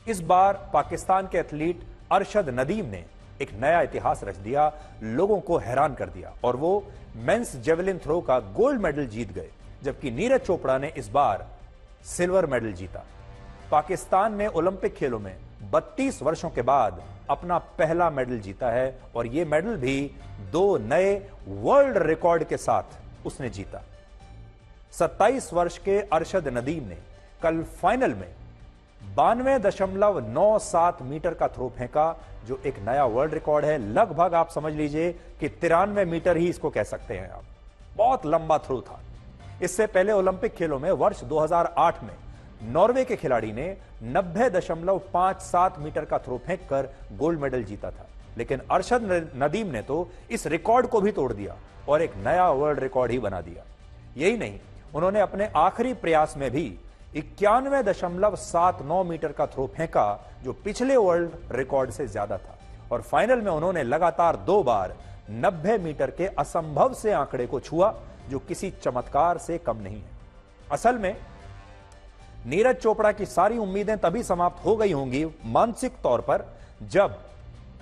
इस बार पाकिस्तान के एथलीट अरशद नदीम ने एक नया इतिहास रच दिया, लोगों को हैरान कर दिया और वो मेंस जेवलिन थ्रो का गोल्ड मेडल जीत गए, जबकि नीरज चोपड़ा ने इस बार सिल्वर मेडल जीता। पाकिस्तान ने ओलंपिक खेलों में 32 वर्षों के बाद अपना पहला मेडल जीता है और यह मेडल भी 2 नए वर्ल्ड रिकॉर्ड के साथ उसने जीता। 27 वर्ष के अरशद नदीम ने कल फाइनल में 92.97 मीटर का थ्रो फेंका, जो एक नया वर्ल्ड रिकॉर्ड है। लगभग आप समझ लीजिए कि 93 मीटर ही इसको कह सकते हैं आप। बहुत लंबा थ्रो था। इससे पहले ओलंपिक खेलों में वर्ष 2008 में नॉर्वे के खिलाड़ी ने 90.57 मीटर का थ्रो फेंककर गोल्ड मेडल जीता था, लेकिन अरशद नदीम ने तो इस रिकॉर्ड को भी तोड़ दिया और एक नया वर्ल्ड रिकॉर्ड ही बना दिया। यही नहीं, उन्होंने अपने आखिरी प्रयास में भी 91.79 मीटर का थ्रो फेंका, जो पिछले वर्ल्ड रिकॉर्ड से ज्यादा था। और फाइनल में उन्होंने लगातार 2 बार 90 मीटर के असंभव से आंकड़े को छुआ, जो किसी चमत्कार से कम नहीं है। असल में नीरज चोपड़ा की सारी उम्मीदें तभी समाप्त हो गई होंगी मानसिक तौर पर, जब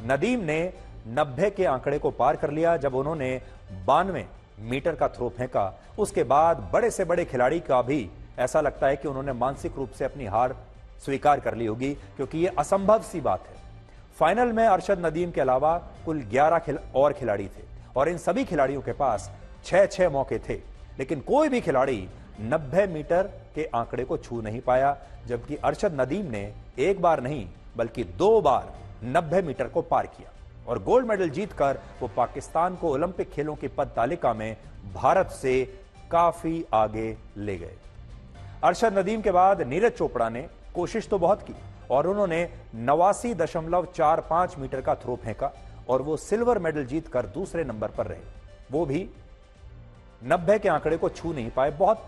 नदीम ने 90 के आंकड़े को पार कर लिया, जब उन्होंने 92 मीटर का थ्रो फेंका। उसके बाद बड़े से बड़े खिलाड़ी का भी ऐसा लगता है कि उन्होंने मानसिक रूप से अपनी हार स्वीकार कर ली होगी, क्योंकि यह असंभव सी बात है। फाइनल में अरशद नदीम के अलावा कुल 11 और खिलाड़ी थे और इन सभी खिलाड़ियों के पास 6-6 मौके थे, लेकिन कोई भी खिलाड़ी 90 मीटर के आंकड़े को छू नहीं पाया, जबकि अरशद नदीम ने एक बार नहीं बल्कि 2 बार 90 मीटर को पार किया और गोल्ड मेडल जीतकर वो पाकिस्तान को ओलंपिक खेलों की पद तालिका में भारत से काफी आगे ले गए। अरशद नदीम के बाद नीरज चोपड़ा ने कोशिश तो बहुत की और उन्होंने 89.45 मीटर का थ्रो फेंका और वो सिल्वर मेडल जीतकर दूसरे नंबर पर रहे। वो भी 90 के आंकड़े को छू नहीं पाए, बहुत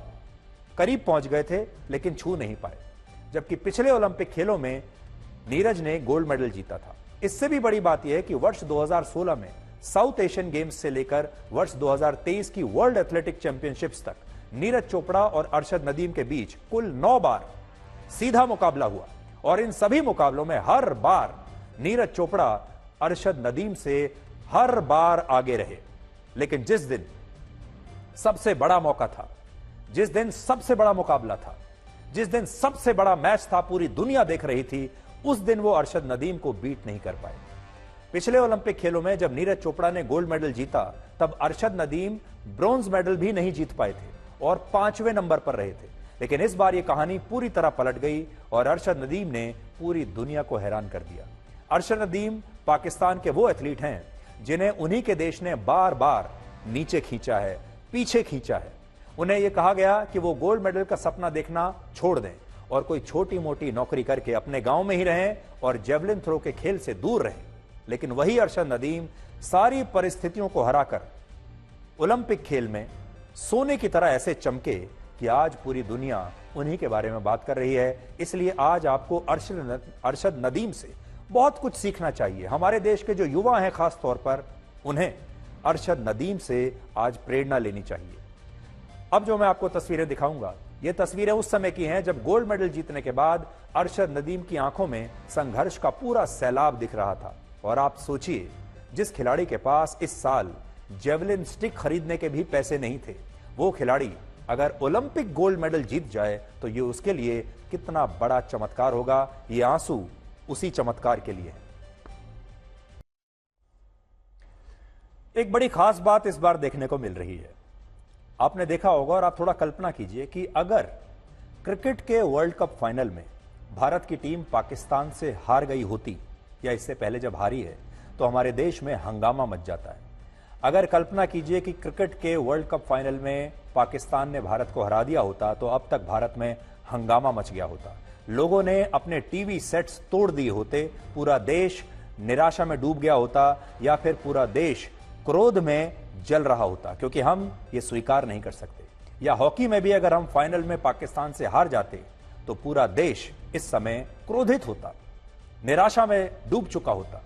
करीब पहुंच गए थे लेकिन छू नहीं पाए, जबकि पिछले ओलंपिक खेलों में नीरज ने गोल्ड मेडल जीता था। इससे भी बड़ी बात यह है कि वर्ष 2016 में साउथ एशियन गेम्स से लेकर वर्ष 2023 की वर्ल्ड एथलेटिक चैंपियनशिप्स तक नीरज चोपड़ा और अरशद नदीम के बीच कुल 9 बार सीधा मुकाबला हुआ और इन सभी मुकाबलों में हर बार नीरज चोपड़ा अरशद नदीम से हर बार आगे रहे। लेकिन जिस दिन सबसे बड़ा मौका था, जिस दिन सबसे बड़ा मुकाबला था, जिस दिन सबसे बड़ा मैच था, पूरी दुनिया देख रही थी, उस दिन वो अरशद नदीम को बीट नहीं कर पाए। पिछले ओलंपिक खेलों में जब नीरज चोपड़ा ने गोल्ड मेडल जीता, तब अरशद नदीम ब्रॉन्ज मेडल भी नहीं जीत पाए थे और 5वें नंबर पर रहे थे। लेकिन इस बार यह कहानी पूरी तरह पलट गई और अरशद नदीम ने पूरी दुनिया को हैरान कर दिया। अरशद नदीम पाकिस्तान के वो एथलीट हैं जिन्हें उन्हीं के देश ने बार बार नीचे खींचा है, पीछे खींचा है। उन्हें यह कहा गया कि वो गोल्ड मेडल का सपना देखना छोड़ दें और कोई छोटी मोटी नौकरी करके अपने गांव में ही रहें और जेवलिन थ्रो के खेल से दूर रहें। लेकिन वही अरशद नदीम सारी परिस्थितियों को हराकर ओलंपिक खेल में सोने की तरह ऐसे चमके कि आज पूरी दुनिया उन्हीं के बारे में बात कर रही है। इसलिए आज आपको अरशद नदीम से बहुत कुछ सीखना चाहिए। हमारे देश के जो युवा हैं खास तौर पर, उन्हें अरशद नदीम से आज प्रेरणा लेनी चाहिए। अब जो मैं आपको तस्वीरें दिखाऊंगा, ये तस्वीरें उस समय की हैं जब गोल्ड मेडल जीतने के बाद अरशद नदीम की आंखों में संघर्ष का पूरा सैलाब दिख रहा था। और आप सोचिए, जिस खिलाड़ी के पास इस साल जेवलिन स्टिक खरीदने के भी पैसे नहीं थे, वो खिलाड़ी अगर ओलंपिक गोल्ड मेडल जीत जाए तो ये उसके लिए कितना बड़ा चमत्कार होगा। ये आंसू उसी चमत्कार के लिए है। एक बड़ी खास बात इस बार देखने को मिल रही है। आपने देखा होगा और आप थोड़ा कल्पना कीजिए कि अगर क्रिकेट के वर्ल्ड कप फाइनल में भारत की टीम पाकिस्तान से हार गई होती, या इससे पहले जब हारी है, तो हमारे देश में हंगामा मच जाता है। अगर कल्पना कीजिए कि क्रिकेट के वर्ल्ड कप फाइनल में पाकिस्तान ने भारत को हरा दिया होता, तो अब तक भारत में हंगामा मच गया होता। लोगों ने अपने टीवी सेट्स तोड़ दिए होते, पूरा देश निराशा में डूब गया होता, या फिर पूरा देश क्रोध में जल रहा होता, क्योंकि हम ये स्वीकार नहीं कर सकते। या हॉकी में भी अगर हम फाइनल में पाकिस्तान से हार जाते तो पूरा देश इस समय क्रोधित होता, निराशा में डूब चुका होता।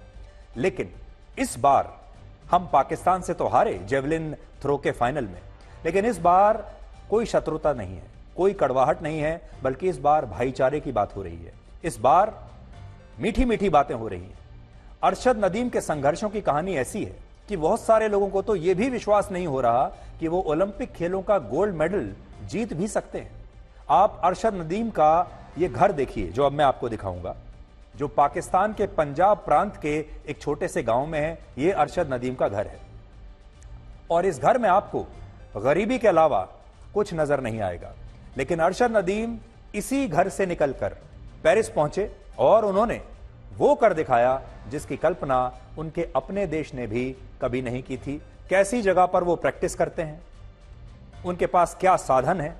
लेकिन इस बार हम पाकिस्तान से तो हारे जेवलिन थ्रो के फाइनल में, लेकिन इस बार कोई शत्रुता नहीं है, कोई कड़वाहट नहीं है, बल्कि इस बार भाईचारे की बात हो रही है। इस बार मीठी मीठी बातें हो रही हैं। अरशद नदीम के संघर्षों की कहानी ऐसी है कि बहुत सारे लोगों को तो यह भी विश्वास नहीं हो रहा कि वो ओलंपिक खेलों का गोल्ड मेडल जीत भी सकते हैं। आप अरशद नदीम का ये घर देखिए जो अब मैं आपको दिखाऊंगा, जो पाकिस्तान के पंजाब प्रांत के एक छोटे से गांव में है। ये अरशद नदीम का घर है और इस घर में आपको गरीबी के अलावा कुछ नजर नहीं आएगा। लेकिन अरशद नदीम इसी घर से निकलकर पेरिस पहुंचे और उन्होंने वो कर दिखाया जिसकी कल्पना उनके अपने देश ने भी कभी नहीं की थी। कैसी जगह पर वो प्रैक्टिस करते हैं, उनके पास क्या साधन है,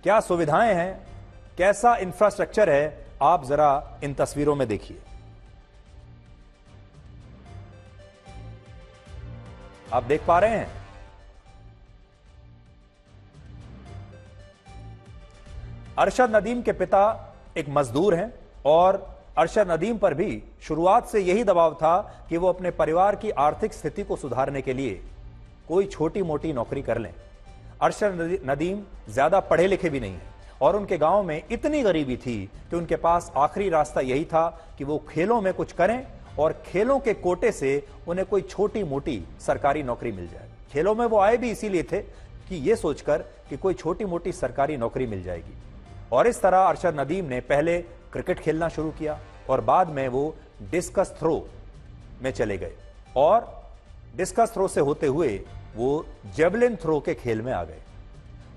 क्या सुविधाएं हैं, कैसा इंफ्रास्ट्रक्चर है, आप जरा इन तस्वीरों में देखिए। आप देख पा रहे हैं अरशद नदीम के पिता एक मजदूर हैं और अरशद नदीम पर भी शुरुआत से यही दबाव था कि वो अपने परिवार की आर्थिक स्थिति को सुधारने के लिए कोई छोटी मोटी नौकरी कर लें। अरशद नदीम ज्यादा पढ़े लिखे भी नहीं है और उनके गांव में इतनी गरीबी थी कि उनके पास आखिरी रास्ता यही था कि वो खेलों में कुछ करें और खेलों के कोटे से उन्हें कोई छोटी मोटी सरकारी नौकरी मिल जाए। खेलों में वो आए भी इसीलिए थे कि ये सोचकर कि कोई छोटी मोटी सरकारी नौकरी मिल जाएगी। और इस तरह अरशद नदीम ने पहले क्रिकेट खेलना शुरू किया और बाद में वो डिस्कस थ्रो में चले गए और डिस्कस थ्रो से होते हुए वो जेवलिन थ्रो के खेल में आ गए।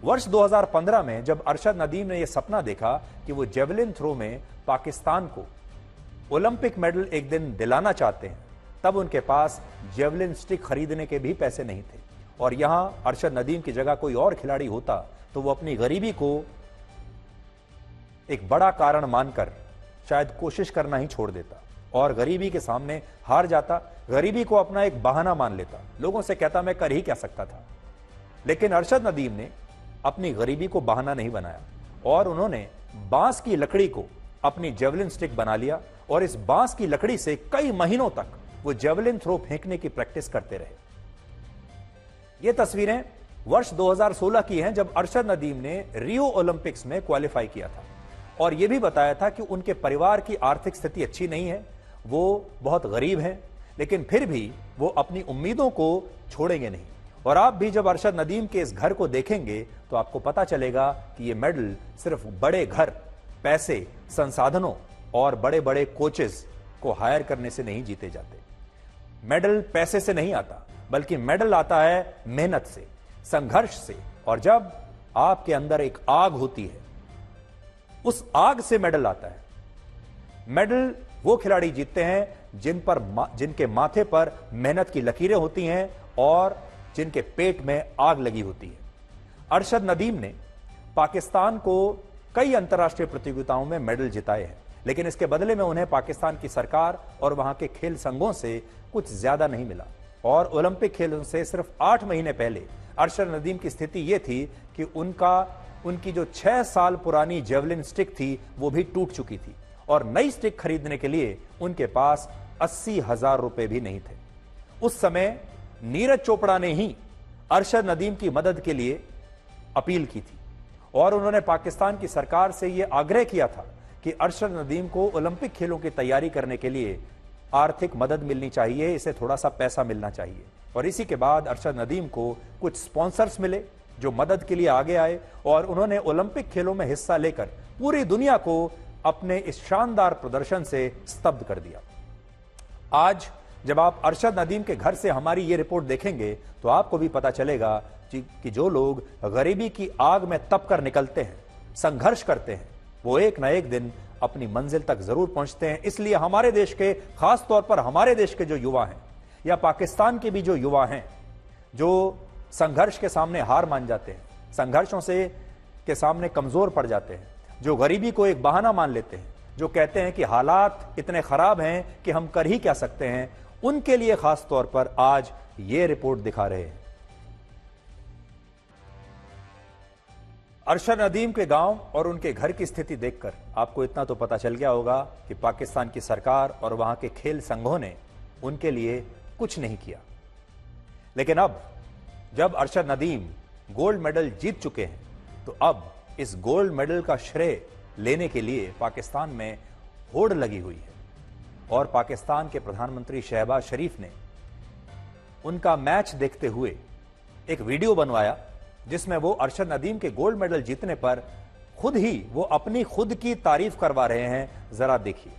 वर्ष 2015 में जब अरशद नदीम ने यह सपना देखा कि वो जेवलिन थ्रो में पाकिस्तान को ओलंपिक मेडल एक दिन दिलाना चाहते हैं, तब उनके पास जेवलिन स्टिक खरीदने के भी पैसे नहीं थे। और यहां अरशद नदीम की जगह कोई और खिलाड़ी होता तो वो अपनी गरीबी को एक बड़ा कारण मानकर शायद कोशिश करना ही छोड़ देता और गरीबी के सामने हार जाता, गरीबी को अपना एक बहाना मान लेता, लोगों से कहता मैं कर ही क्या सकता था। लेकिन अरशद नदीम ने अपनी गरीबी को बहाना नहीं बनाया और उन्होंने बांस की लकड़ी को अपनी जेवलिन स्टिक बना लिया और इस बांस की लकड़ी से कई महीनों तक वो जेवलिन थ्रो फेंकने की प्रैक्टिस करते रहे। ये तस्वीरें वर्ष 2016 की हैं जब अरशद नदीम ने रियो ओलंपिक्स में क्वालिफाई किया था और यह भी बताया था कि उनके परिवार की आर्थिक स्थिति अच्छी नहीं है, वो बहुत गरीब हैं, लेकिन फिर भी वो अपनी उम्मीदों को छोड़ेंगे नहीं। और आप भी जब अरशद नदीम के इस घर को देखेंगे तो आपको पता चलेगा कि ये मेडल सिर्फ बड़े घर, पैसे, संसाधनों और बड़े बड़े कोचेस को हायर करने से नहीं जीते जाते। मेडल पैसे से नहीं आता, बल्कि मेडल आता है मेहनत से, संघर्ष से। और जब आपके अंदर एक आग होती है, उस आग से मेडल आता है। मेडल वो खिलाड़ी जीतते हैं जिनके माथे पर मेहनत की लकीरें होती हैं और जिनके पेट में आग लगी होती है। अरशद नदीम ने पाकिस्तान को कई अंतर्राष्ट्रीय प्रतियोगिताओं में मेडल जिताए हैं, लेकिन इसके बदले में उन्हें पाकिस्तान की सरकार और वहां के खेल संघों से कुछ ज्यादा नहीं मिला। और ओलंपिक खेलों से सिर्फ 8 महीने पहले अरशद नदीम की स्थिति यह थी कि उनकी जो 6 साल पुरानी जेवलिन स्टिक थी वो भी टूट चुकी थी और नई स्टिक खरीदने के लिए उनके पास 80,000 रुपए भी नहीं थे। उस समय नीरज चोपड़ा ने ही अरशद नदीम की मदद के लिए अपील की थी और उन्होंने पाकिस्तान की सरकार से यह आग्रह किया था कि अरशद नदीम को ओलंपिक खेलों की तैयारी करने के लिए आर्थिक मदद मिलनी चाहिए, इसे थोड़ा सा पैसा मिलना चाहिए। और इसी के बाद अरशद नदीम को कुछ स्पॉन्सर्स मिले जो मदद के लिए आगे आए और उन्होंने ओलंपिक खेलों में हिस्सा लेकर पूरी दुनिया को अपने इस शानदार प्रदर्शन से स्तब्ध कर दिया। आज जब आप अरशद नदीम के घर से हमारी ये रिपोर्ट देखेंगे तो आपको भी पता चलेगा कि जो लोग गरीबी की आग में तप कर निकलते हैं, संघर्ष करते हैं, वो एक ना एक दिन अपनी मंजिल तक जरूर पहुंचते हैं। इसलिए हमारे देश के, खास तौर पर हमारे देश के जो युवा हैं या पाकिस्तान के भी जो युवा हैं जो संघर्ष के सामने हार मान जाते हैं, संघर्षों से के सामने कमजोर पड़ जाते हैं, जो गरीबी को एक बहाना मान लेते हैं, जो कहते हैं कि हालात इतने खराब हैं कि हम कर ही क्या सकते हैं, उनके लिए खास तौर पर आज ये रिपोर्ट दिखा रहे हैं। अरशद नदीम के गांव और उनके घर की स्थिति देखकर आपको इतना तो पता चल गया होगा कि पाकिस्तान की सरकार और वहां के खेल संघों ने उनके लिए कुछ नहीं किया। लेकिन अब जब अरशद नदीम गोल्ड मेडल जीत चुके हैं तो अब इस गोल्ड मेडल का श्रेय लेने के लिए पाकिस्तान में होड़ लगी हुई है। और पाकिस्तान के प्रधानमंत्री शहबाज शरीफ ने उनका मैच देखते हुए एक वीडियो बनवाया जिसमें वो अरशद नदीम के गोल्ड मेडल जीतने पर खुद ही वो अपनी खुद की तारीफ करवा रहे हैं। जरा देखिए।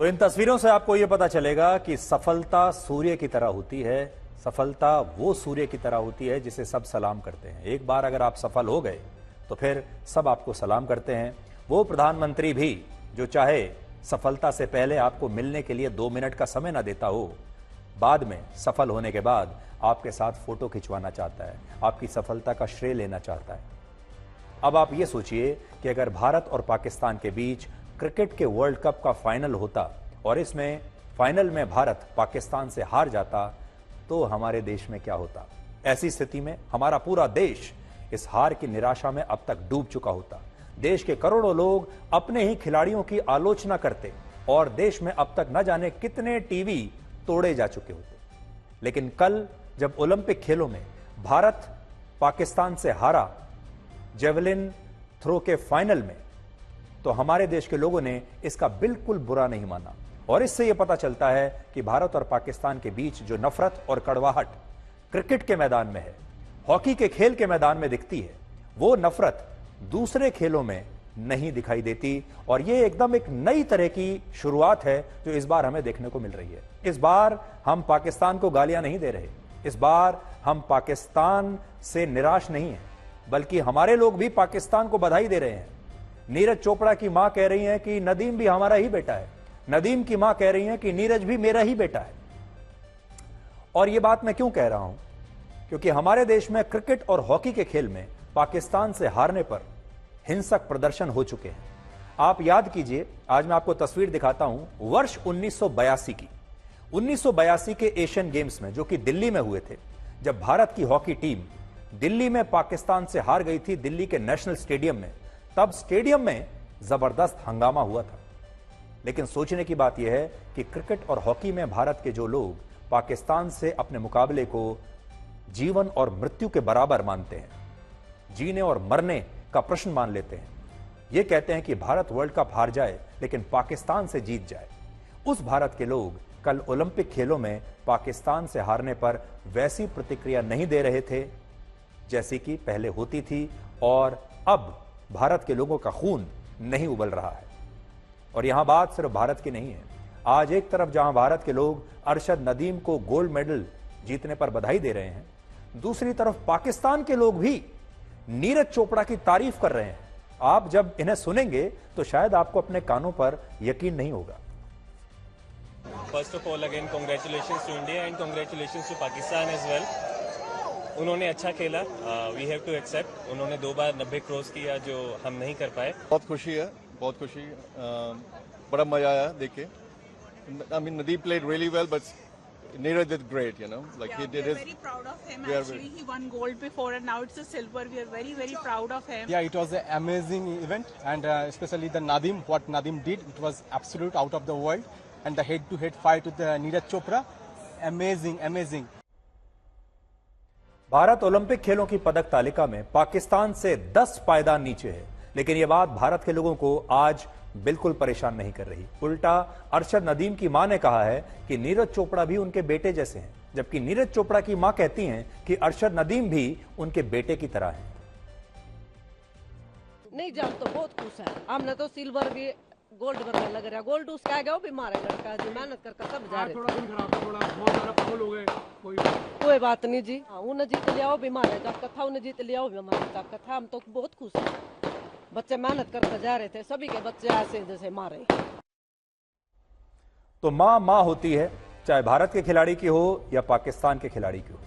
तो इन तस्वीरों से आपको यह पता चलेगा कि सफलता सूर्य की तरह होती है। सफलता वो सूर्य की तरह होती है जिसे सब सलाम करते हैं। एक बार अगर आप सफल हो गए तो फिर सब आपको सलाम करते हैं। वो प्रधानमंत्री भी जो चाहे सफलता से पहले आपको मिलने के लिए 2 मिनट का समय ना देता हो, बाद में सफल होने के बाद आपके साथ फोटो खिंचवाना चाहता है, आपकी सफलता का श्रेय लेना चाहता है। अब आप ये सोचिए कि अगर भारत और पाकिस्तान के बीच क्रिकेट के वर्ल्ड कप का फाइनल होता और इसमें फाइनल में भारत पाकिस्तान से हार जाता तो हमारे देश में क्या होता। ऐसी स्थिति में हमारा पूरा देश इस हार की निराशा में अब तक डूब चुका होता। देश के करोड़ों लोग अपने ही खिलाड़ियों की आलोचना करते और देश में अब तक न जाने कितने टीवी तोड़े जा चुके होते। लेकिन कल जब ओलंपिक खेलों में भारत पाकिस्तान से हारा जेवलिन थ्रो के फाइनल में, तो हमारे देश के लोगों ने इसका बिल्कुल बुरा नहीं माना। और इससे यह पता चलता है कि भारत और पाकिस्तान के बीच जो नफरत और कड़वाहट क्रिकेट के मैदान में है, हॉकी के खेल के मैदान में दिखती है, वो नफरत दूसरे खेलों में नहीं दिखाई देती। और ये एकदम एक नई तरह की शुरुआत है जो इस बार हमें देखने को मिल रही है। इस बार हम पाकिस्तान को गालियां नहीं दे रहे, इस बार हम पाकिस्तान से निराश नहीं हैं, बल्कि हमारे लोग भी पाकिस्तान को बधाई दे रहे हैं। नीरज चोपड़ा की मां कह रही है कि नदीम भी हमारा ही बेटा है, नदीम की मां कह रही है कि नीरज भी मेरा ही बेटा है। और यह बात मैं क्यों कह रहा हूं? क्योंकि हमारे देश में क्रिकेट और हॉकी के खेल में पाकिस्तान से हारने पर हिंसक प्रदर्शन हो चुके हैं। आप याद कीजिए, आज मैं आपको तस्वीर दिखाता हूं वर्ष 1982 की। 1982 के एशियन गेम्स में, जो कि दिल्ली में हुए थे, जब भारत की हॉकी टीम दिल्ली में पाकिस्तान से हार गई थी, दिल्ली के नेशनल स्टेडियम में, तब स्टेडियम में जबरदस्त हंगामा हुआ था। लेकिन सोचने की बात यह है कि क्रिकेट और हॉकी में भारत के जो लोग पाकिस्तान से अपने मुकाबले को जीवन और मृत्यु के बराबर मानते हैं, जीने और मरने का प्रश्न मान लेते हैं, ये कहते हैं कि भारत वर्ल्ड कप हार जाए लेकिन पाकिस्तान से जीत जाए, उस भारत के लोग कल ओलंपिक खेलों में पाकिस्तान से हारने पर वैसी प्रतिक्रिया नहीं दे रहे थे जैसी कि पहले होती थी। और अब भारत के लोगों का खून नहीं उबल रहा है। और यहां बात सिर्फ भारत की नहीं है। आज एक तरफ जहां भारत के लोग अरशद नदीम को गोल्ड मेडल जीतने पर बधाई दे रहे हैं, दूसरी तरफ पाकिस्तान के लोग भी नीरज चोपड़ा की तारीफ कर रहे हैं। आप जब इन्हें सुनेंगे तो शायद आपको अपने कानों पर यकीन नहीं होगा। First of all again congratulations to India and congratulations to Pakistan as well. उन्होंने अच्छा खेला, वी हैव टू एक्सेप्ट। उन्होंने 2 बार 90 क्रॉस किया जो हम नहीं कर पाए। बहुत खुशी है, बहुत खुशी। बड़ा मजा आया देख के। I mean, Nadeem played really well, but Neeraj did great, you know. Like he did we are his. very proud of him. Actually, he won gold before, and now it's a silver. We are very, very proud of him. Yeah, it was an amazing event, and especially the Nadeem, what Nadeem did, it was absolute out of the world. And the head-to-head fight with the Neeraj Chopra, amazing, amazing. Bharat Olympic खेलों की पदक तालिका में पाकिस्तान से 10 पायदान नीचे है, लेकिन यह बात भारत के लोगों को आज बिल्कुल परेशान नहीं कर रही। उल्टा अरशद नदीम की मां ने कहा है कि नीरज चोपड़ा भी उनके बेटे जैसे हैं, जबकि नीरज चोपड़ा की मां कहती हैं कि अरशद नदीम भी उनके बेटे की तरह हैं। नहीं जान तो बहुत खुश है। हमने तो सिल्वर भी गोल्ड बनने लग रहा। गोल्ड उसका है, वो भी मारे लड़का जी, मेहनत करके सब जा रहे। थोड़ा दिन खराब है, थोड़ा बहुत ज्यादा पागल हो गए। कोई बात नहीं जी, उन्हें जीत लिया, वो भी मारे जाकर था, उन्हें जीत लिया, वो भी मारे जाकर था। हम तो बहुत खुश हैं। बच्चे मेहनत करके जा रहे थे, सभी के बच्चे ऐसे जैसे मारे। तो मां मां होती है, चाहे भारत के खिलाड़ी की हो या पाकिस्तान के खिलाड़ी की हो।